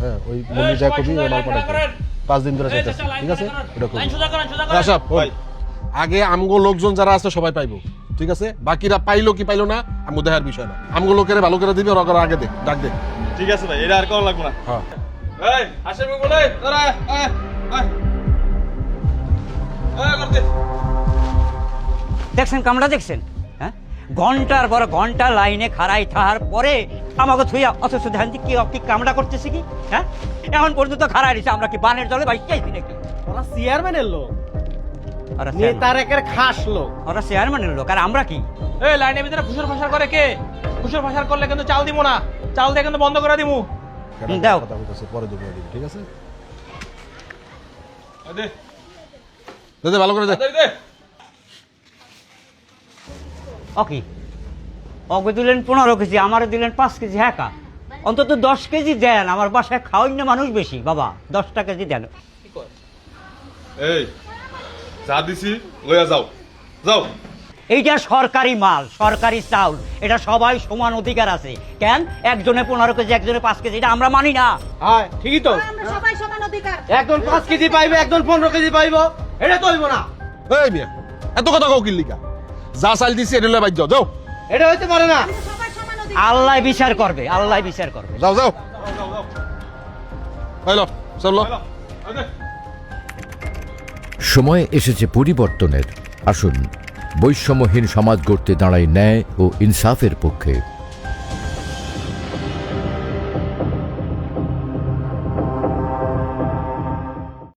হ্যাঁ ওই মন্দির যা কবি ওই মাল পাঠাই 5 দিন ধরে চাইতেছে ঠিক আছে এটা করব আচ্ছা ভাই আগে আমগো লোকজন যারা আছে সবাই পাইবো ঠিক আছে বাকিরা পাইলো কি পাইলো না আমগো দেখার বিষয় না আমগো লোকেরে ভালো করে দিবি ওরা আগে দে ডাক দে ঠিক আছে ভাই এটা আর কোন লাগবে না হ্যাঁ এই আসেন বলে তোরা করতে দেখছেন কামড়া দেখছেন হ্যাঁ ঘন্টার পর ঘন্টা লাইনে খাড়াই থাকার পরে আমাকে থুইয়া অথচ ধ্যান কি কি কামড়া করতেছে কি হ্যাঁ এখন পর্যন্ত খাড়াই রয়েছে আমরা কি বানের জলে বাইক চাইছি নাকি ওরা চেয়ারম্যানের লোক ওরা নেতার একের খাস লোক ওরা চেয়ারম্যানের লোক আর আমরা কি এই লাইনের ভিতরে ফুসুর ফাসার করে কে ফুসুর ফাসার করলে কিন্তু চাল দিব না চাল দিয়ে কিন্তু বন্ধ করে দিমু দাও কথা বলতেছে পরে দেবো ঠিক আছে দে দে দে ভালো করে দে দে ওকে ওকে দিলেন 15 কেজি আমারে দিলেন 5 কেজি হ্যাঁ কা অন্তত 10 কেজি দেন আমার বাসায় খাওয়াই না মানুষ বেশি বাবা 10টা কেজি দেন এই যা দিছি লইয়া যাও যাও এইটা সরকারি মাল সরকারি চাউল এটা সবাই সমান অধিকার আছে কেন একজনে 15 কেজি একজনে 5 কেজি এটা আমরা মানি না হ্যাঁ ঠিকই তো আমরা সবাই সমান অধিকার একজন 5 কেজি পাইবে একজন 15 কেজি পাইবো এটা তো হইব না এই মিয়া এত কথা কও কি লিগা যা চাল দিছি এটা লয়ে বাইর যাও যাও এটা হইতে পারে না আমরা সবাই সমান অধিকার আল্লাহ বিচার করবে আল্লাহ বিচার করবে যাও যাও যাও যাও হইলো চলো দে সময় এসেছে পরিবর্তনের। আসুন বৈষম্যহীন সমাজ গড়তে দাঁড়াই ন্যায় ও ইনসাফের পক্ষে।